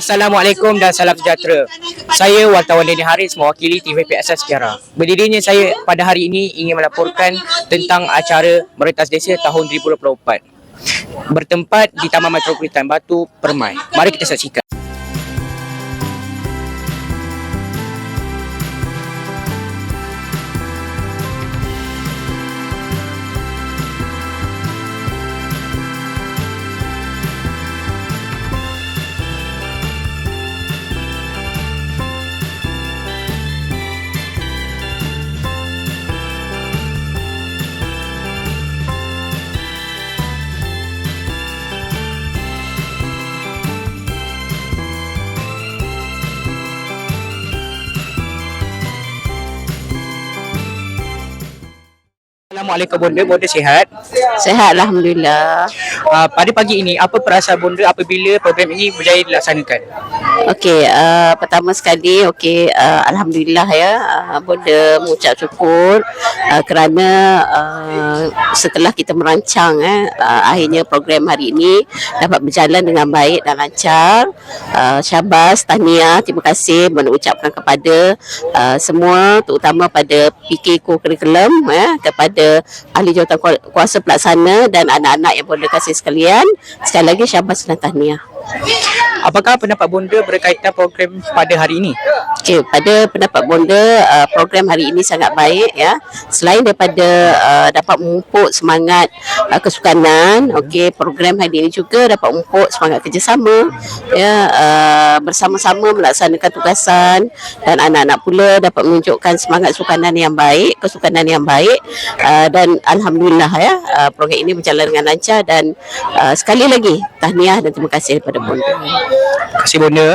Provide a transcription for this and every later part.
Assalamualaikum dan salam sejahtera. Saya wartawan Denny Haris mewakili TV PSS Sejarah. Berdirinya saya pada hari ini ingin melaporkan tentang acara Merentas Desa tahun 2024. Bertempat di Taman Metropolitan Batu Permai. Mari kita saksikan. Assalamualaikum Bonda, Bonda sihat? Sihat, Alhamdulillah. Pada pagi ini, apa perasaan Bonda apabila program ini berjaya dilaksanakan? Okey, pertama sekali, Alhamdulillah ya, Bonda mengucap syukur kerana setelah kita merancang akhirnya program hari ini dapat berjalan dengan baik dan lancar. Syabas, tahniah, terima kasih Bonda ucapkan kepada semua, terutama pada PK Co-Curriculum, kepada ahli jawatan kuasa pelaksana dan anak-anak yang Bonda kasih sekalian. Sekali lagi syabas dan tahniah. Apakah pendapat Bonda berkaitan program pada hari ini? Okey, pada pendapat Bonda, program hari ini sangat baik ya. Selain daripada dapat memupuk semangat kesukanan, program hari ini juga dapat memupuk semangat kerjasama ya, bersama-sama melaksanakan tugasan, dan anak-anak pula dapat menunjukkan semangat sukanan yang baik, kesukanan yang baik, dan alhamdulillah ya, program ini berjalan dengan lancar, dan sekali lagi tahniah dan terima kasih kepada Bonda. Terima kasih Bonda.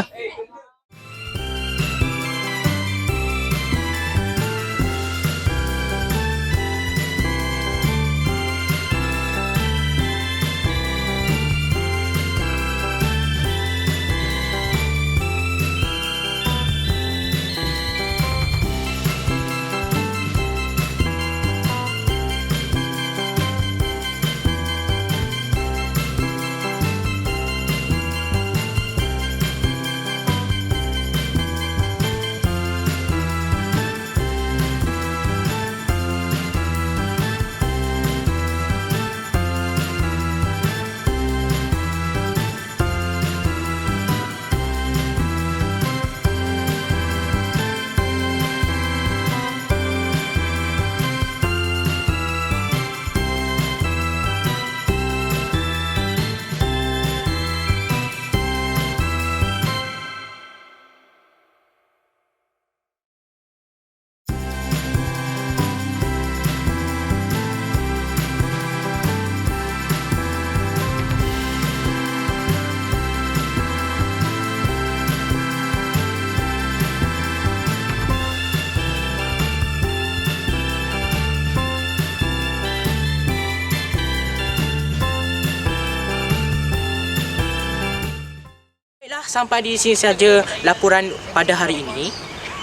Sampai di sini saja laporan pada hari ini.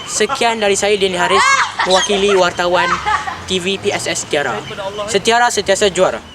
Sekian dari saya Denny Haris mewakili wartawan TV PSS Sejarah. Setiara sentiasa juara.